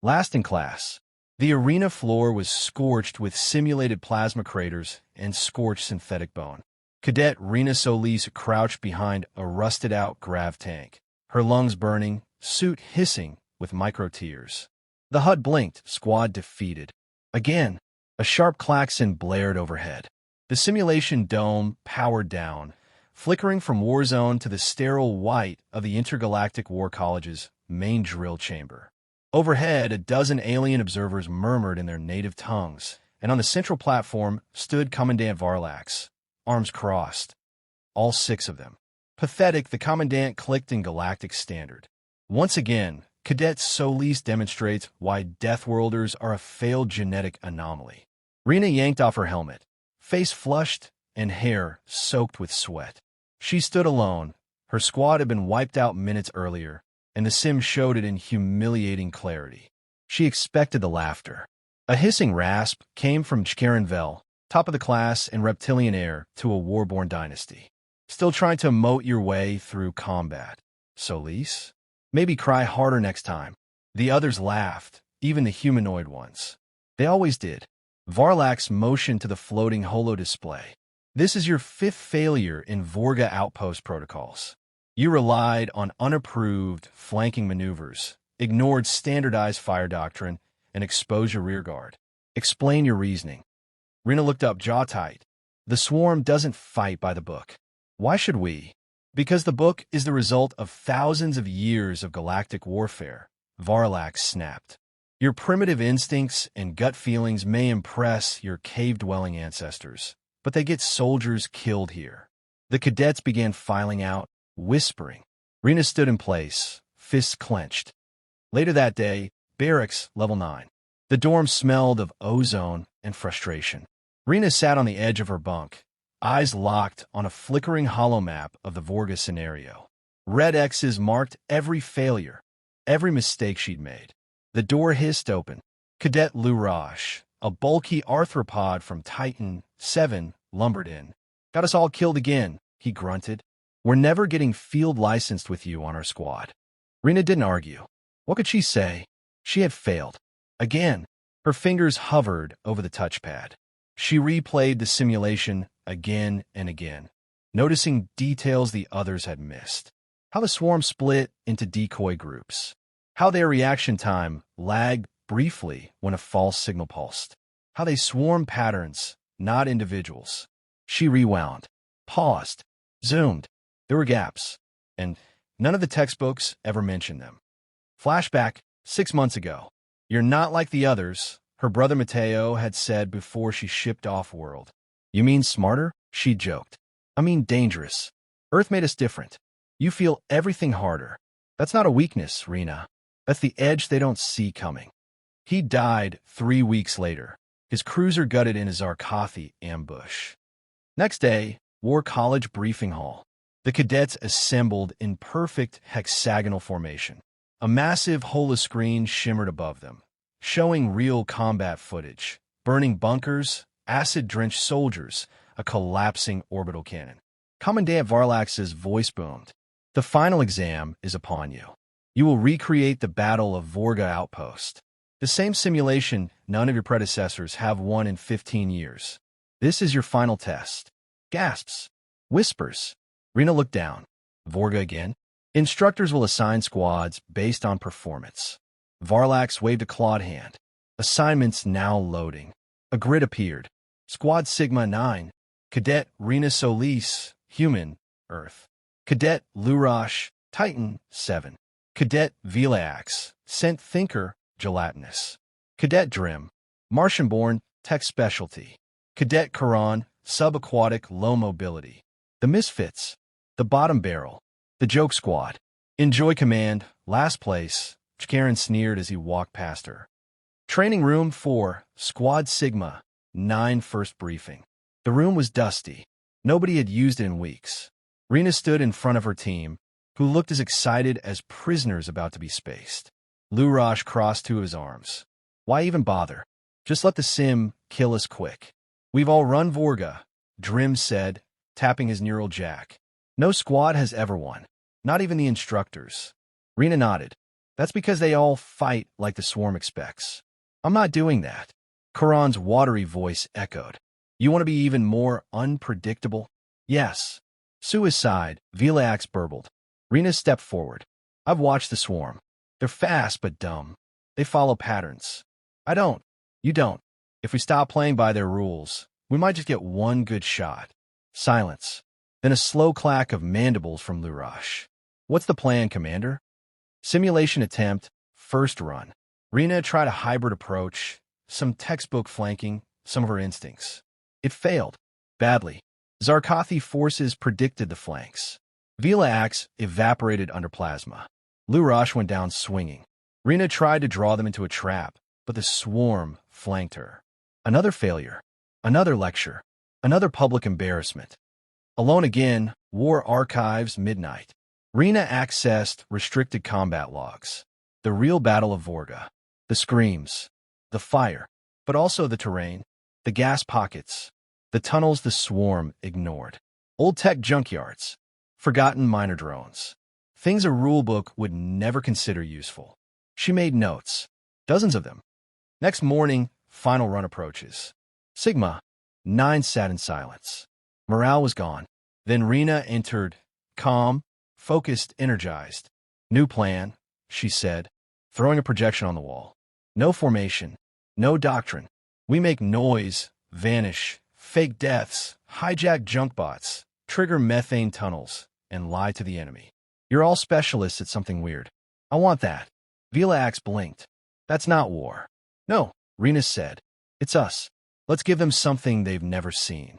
Last in class, the arena floor was scorched with simulated plasma craters and scorched synthetic bone. Cadet Rena Solis crouched behind a rusted-out grav tank, her lungs burning, suit hissing with micro-tears. The HUD blinked, squad defeated. Again, a sharp klaxon blared overhead. The simulation dome powered down, flickering from Warzone to the sterile white of the Intergalactic War College's main drill chamber. Overhead, a dozen alien observers murmured in their native tongues, and on the central platform stood Commandant Varlax, arms crossed. All 6 of them. Pathetic, the Commandant clicked in Galactic Standard. Once again, Cadet Solis demonstrates why Deathworlders are a failed genetic anomaly. Rena yanked off her helmet, face flushed and hair soaked with sweat. She stood alone. Her squad had been wiped out minutes earlier, and the sim showed it in humiliating clarity. She expected the laughter. A hissing rasp came from Chkaran Vel, top of the class and reptilian heir to a war-born dynasty. Still trying to emote your way through combat. Solis? Maybe cry harder next time. The others laughed, even the humanoid ones. They always did. Varlax motioned to the floating holo display. This is your 5th failure in Vorga outpost protocols. You relied on unapproved flanking maneuvers, ignored standardized fire doctrine, and exposed your rearguard. Explain your reasoning. Rena looked up, jaw tight. The swarm doesn't fight by the book. Why should we? Because the book is the result of thousands of years of galactic warfare, Varlax snapped. Your primitive instincts and gut feelings may impress your cave-dwelling ancestors, but they get soldiers killed here. The cadets began filing out, whispering. Rena stood in place, fists clenched. Later that day, barracks, level 9. The dorm smelled of ozone and frustration. Rena sat on the edge of her bunk, eyes locked on a flickering holomap of the Vorga scenario. Red X's marked every failure, every mistake she'd made. The door hissed open. Cadet Lurash, a bulky arthropod from Titan 7, lumbered in. Got us all killed again, he grunted. We're never getting field licensed with you on our squad. Rena didn't argue. What could she say? She had failed. Again, her fingers hovered over the touchpad. She replayed the simulation again and again, noticing details the others had missed. How the swarm split into decoy groups. How their reaction time lagged briefly when a false signal pulsed. How they swarm patterns, not individuals. She rewound, paused, zoomed. There were gaps, and none of the textbooks ever mentioned them. Flashback, 6 months ago. You're not like the others, her brother Mateo had said before she shipped off-world. You mean smarter? She joked. I mean dangerous. Earth made us different. You feel everything harder. That's not a weakness, Rena. That's the edge they don't see coming. He died 3 weeks later, his cruiser gutted in a Zarkathi ambush. Next day, War College briefing hall. The cadets assembled in perfect hexagonal formation. A massive holoscreen shimmered above them, showing real combat footage, burning bunkers, acid-drenched soldiers, a collapsing orbital cannon. Commandant Varlax's voice boomed. The final exam is upon you. You will recreate the Battle of Vorga Outpost. The same simulation none of your predecessors have won in 15 years. This is your final test. Gasps. Whispers. Rena looked down. Vorga again? Instructors will assign squads based on performance. Varlax waved a clawed hand. Assignments now loading. A grid appeared. Squad Sigma 9. Cadet Rena Solis, Human, Earth. Cadet Lurash, Titan 7. Cadet Vilax, Scent Thinker, Gelatinous. Cadet Drim, Martian-born, Tech Specialty. Cadet Karan, Subaquatic, Low Mobility. The Misfits, the Bottom Barrel, the Joke Squad. Enjoy command, last place, Karen sneered as he walked past her. Training Room 4, Squad Sigma, 9 first briefing. The room was dusty. Nobody had used it in weeks. Rena stood in front of her team, who looked as excited as prisoners about to be spaced. Lurash crossed to his arms. Why even bother? Just let the sim kill us quick. We've all run Vorga, Drim said, tapping his neural jack. No squad has ever won. Not even the instructors. Rena nodded. That's because they all fight like the swarm expects. I'm not doing that. Karan's watery voice echoed. You want to be even more unpredictable? Yes. Suicide, Vazix burbled. Rena stepped forward. I've watched the swarm. They're fast but dumb. They follow patterns. I don't. You don't. If we stop playing by their rules, we might just get one good shot. Silence. Then a slow clack of mandibles from Lurash. What's the plan, Commander? Simulation attempt, first run. Rena tried a hybrid approach, some textbook flanking, some of her instincts. It failed. Badly. Zarkathi forces predicted the flanks. Vazix evaporated under plasma. Lurash went down swinging. Rena tried to draw them into a trap, but the swarm flanked her. Another failure. Another lecture. Another public embarrassment. Alone again, War Archives, midnight. Rena accessed restricted combat logs. The real battle of Vorga. The screams. The fire. But also the terrain. The gas pockets. The tunnels the swarm ignored. Old tech junkyards. Forgotten miner drones. Things a rulebook would never consider useful. She made notes. Dozens of them. Next morning, final run approaches. Sigma. 9 sat in silence. Morale was gone. Then Rena entered, calm, focused, energized. New plan, she said, throwing a projection on the wall. No formation. No doctrine. We make noise, vanish, fake deaths, hijack junk bots, trigger methane tunnels, and lie to the enemy. You're all specialists at something weird. I want that. Vazix blinked. That's not war. No, Rena said. It's us. Let's give them something they've never seen.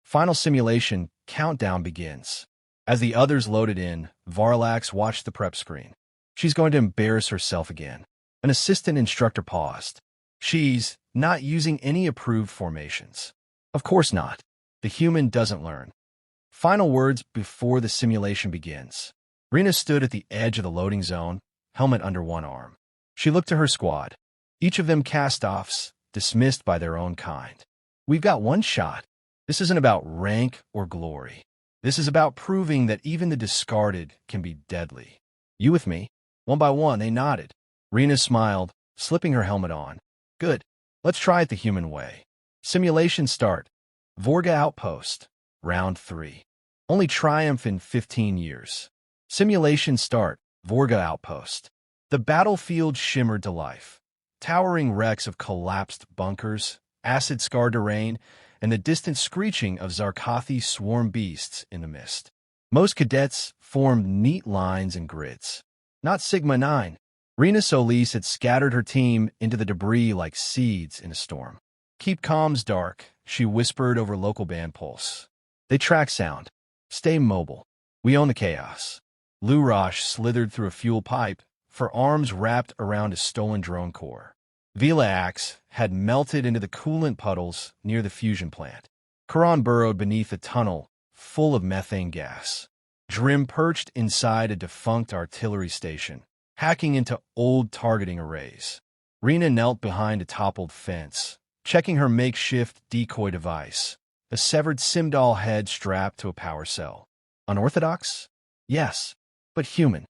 Final simulation countdown begins. As the others loaded in, Varlax watched the prep screen. She's going to embarrass herself again. An assistant instructor paused. She's not using any approved formations. Of course not. The human doesn't learn. Final words before the simulation begins. Rena stood at the edge of the loading zone, helmet under one arm. She looked to her squad. Each of them cast-offs, dismissed by their own kind. We've got one shot. This isn't about rank or glory. This is about proving that even the discarded can be deadly. You with me? One by one, they nodded. Rena smiled, slipping her helmet on. Good. Let's try it the human way. Simulation start. Vorga Outpost. Round 3. Only triumph in 15 years. Simulation start. Vorga Outpost. The battlefield shimmered to life. Towering wrecks of collapsed bunkers, acid-scarred terrain, and the distant screeching of Zarkathi swarm beasts in the mist. Most cadets formed neat lines and grids. Not Sigma 9. Rena Solis had scattered her team into the debris like seeds in a storm. Keep comms dark, she whispered over local band pulse. They track sound. Stay mobile. We own the chaos. Lurash slithered through a fuel pipe, for arms wrapped around a stolen drone core. Vazix had melted into the coolant puddles near the fusion plant. Karan burrowed beneath a tunnel full of methane gas. Drim perched inside a defunct artillery station, hacking into old targeting arrays. Rena knelt behind a toppled fence, checking her makeshift decoy device, a severed Simdal head strapped to a power cell. Unorthodox? Yes, but human.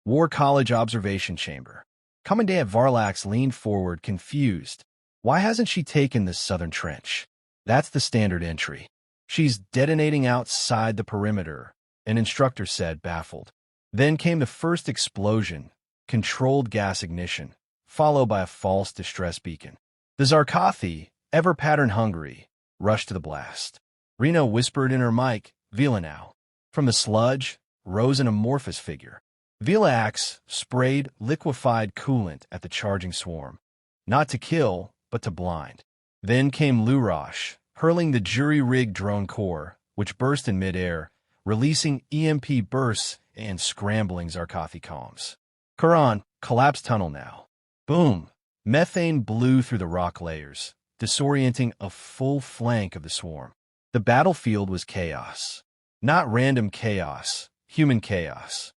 War College Observation Chamber. Commandant Varlax leaned forward, confused. Why hasn't she taken this southern trench? That's the standard entry. She's detonating outside the perimeter, an instructor said, baffled. Then came the first explosion, controlled gas ignition, followed by a false distress beacon. The Zarkathi, ever pattern-hungry, rushed to the blast. Rena whispered in her mic, Vila now. From the sludge rose an amorphous figure. Vazix sprayed liquefied coolant at the charging swarm. Not to kill, but to blind. Then came Lurash, hurling the jury-rigged drone core, which burst in midair, releasing EMP bursts and scrambling Zarkathi comms. Karan, collapsed tunnel now. Boom! Methane blew through the rock layers, disorienting a full flank of the swarm. The battlefield was chaos. Not random chaos, human chaos.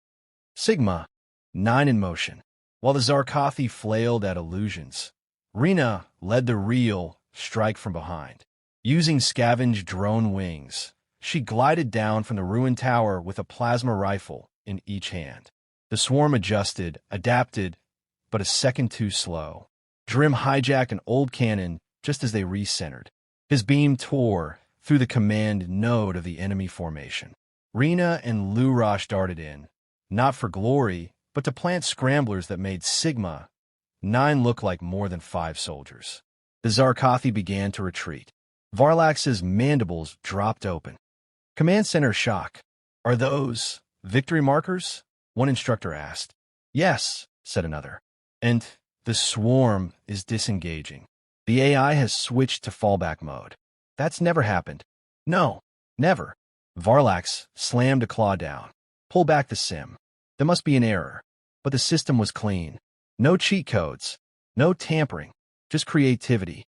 Sigma, 9 in motion. While the Zarkathi flailed at illusions, Rena led the real strike from behind. Using scavenged drone wings, she glided down from the ruined tower with a plasma rifle in each hand. The swarm adjusted, adapted, but a second too slow. Drim hijacked an old cannon just as they recentered. His beam tore through the command node of the enemy formation. Rena and Lurash darted in, not for glory, but to plant scramblers that made Sigma 9 look like more than 5 soldiers. The Zarkothi began to retreat. Varlax's mandibles dropped open. Command Center shock. Are those victory markers? One instructor asked. Yes, said another. And the swarm is disengaging. The AI has switched to fallback mode. That's never happened. No, never. Varlax slammed a claw down. Pull back the sim. There must be an error. But the system was clean. No cheat codes. No tampering. Just creativity.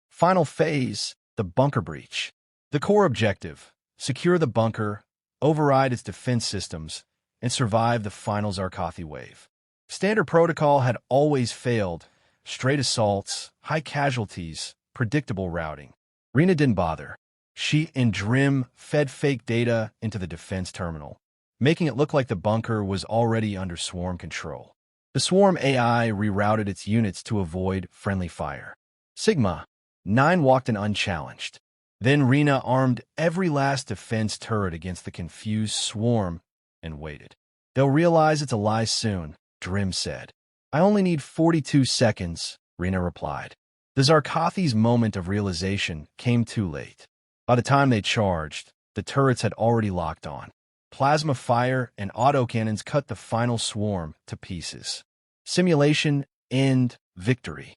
Final phase, the bunker breach. The core objective, secure the bunker, override its defense systems, and survive the final Zarkothi wave. Standard protocol had always failed. Straight assaults, high casualties, predictable routing. Rena didn't bother. She and Drim fed fake data into the defense terminal, making it look like the bunker was already under swarm control. The swarm AI rerouted its units to avoid friendly fire. Sigma 9 walked in unchallenged. Then Rena armed every last defense turret against the confused swarm and waited. They'll realize it's a lie soon, Drim said. I only need 42 seconds, Rena replied. The Zarkothi's moment of realization came too late. By the time they charged, the turrets had already locked on. Plasma fire and autocannons cut the final swarm to pieces. Simulation, end, victory.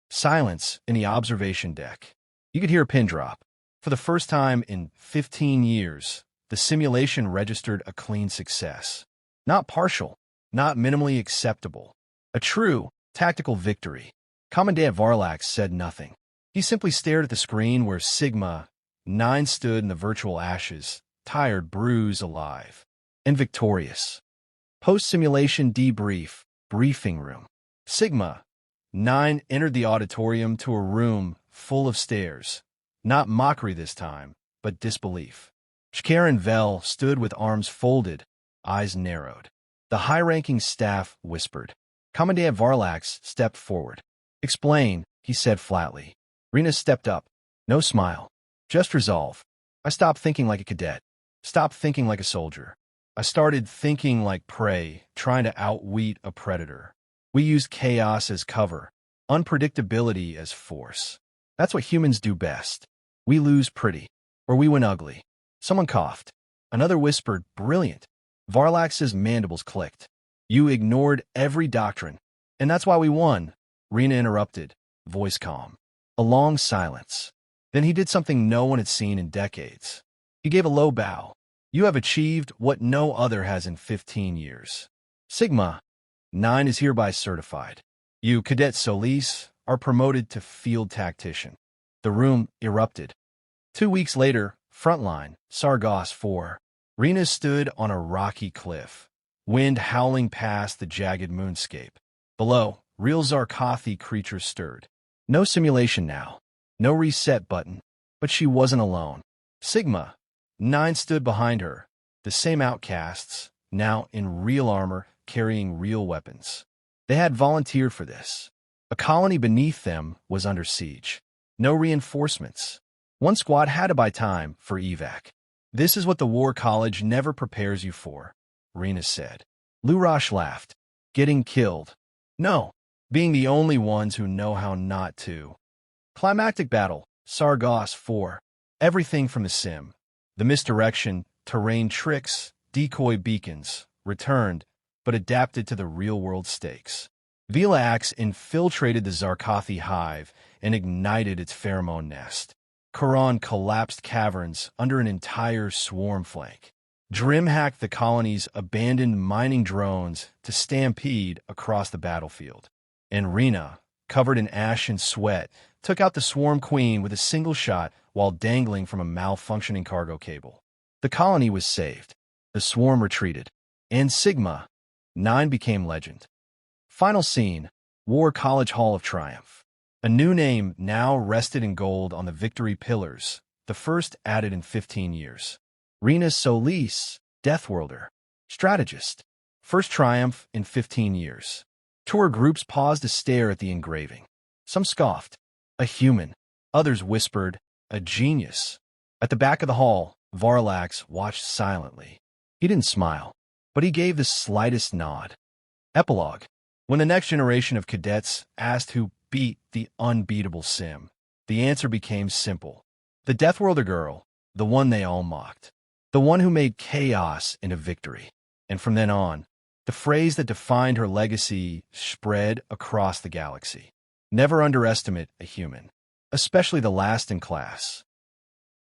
Silence in the observation deck. You could hear a pin drop. For the first time in 15 years, the simulation registered a clean success. Not partial, not minimally acceptable. A true, tactical victory. Commandant Varlax said nothing. He simply stared at the screen where Sigma 9 stood in the virtual ashes, tired, bruised, alive, and victorious. Post-simulation debrief, briefing room. Sigma 9 entered the auditorium to a room full of stares. Not mockery this time, but disbelief. Shkar and Vel stood with arms folded, eyes narrowed. The high-ranking staff whispered. Commandant Varlax stepped forward. Explain, he said flatly. Rena stepped up. No smile. Just resolve. I stopped thinking like a cadet. Stopped thinking like a soldier. I started thinking like prey, trying to outwit a predator. We used chaos as cover, unpredictability as force. That's what humans do best. We lose pretty, or we win ugly. Someone coughed. Another whispered, brilliant. Varlax's mandibles clicked. You ignored every doctrine. And that's why we won, Rena interrupted, voice calm. A long silence. Then he did something no one had seen in decades. He gave a low bow. You have achieved what no other has in 15 years. Sigma 9 is hereby certified. You, Cadet Solis, are promoted to field tactician. The room erupted. 2 weeks later, frontline, Sargos 4. Rena stood on a rocky cliff, wind howling past the jagged moonscape. Below, real Zarkothi creatures stirred. No simulation now. No reset button. But she wasn't alone. Sigma 9 stood behind her, the same outcasts, now in real armor, carrying real weapons. They had volunteered for this. A colony beneath them was under siege. No reinforcements. One squad had to buy time for evac. This is what the War College never prepares you for, Rena said. Lurash laughed. Getting killed. No, being the only ones who know how not to. Climactic battle, Sargos 4. Everything from the sim. The misdirection, terrain tricks, decoy beacons, returned, but adapted to the real-world stakes. Velax infiltrated the Zarkothi hive and ignited its pheromone nest. Quran collapsed caverns under an entire swarm flank. Drim hacked the colony's abandoned mining drones to stampede across the battlefield. And Rena, covered in ash and sweat, took out the swarm queen with a single shot while dangling from a malfunctioning cargo cable. The colony was saved. The swarm retreated. And Sigma 9 became legend. Final scene, War College Hall of Triumph. A new name now rested in gold on the victory pillars, the first added in 15 years. Rena Solis, Deathworlder, strategist. First triumph in 15 years. Tour groups paused to stare at the engraving. Some scoffed. A human. Others whispered, a genius. At the back of the hall, Varlax watched silently. He didn't smile, but he gave the slightest nod. Epilogue. When the next generation of cadets asked who beat the unbeatable Sim, the answer became simple. The Deathworlder girl, the one they all mocked. The one who made chaos into victory. And from then on, the phrase that defined her legacy spread across the galaxy. Never underestimate a human, especially the last in class.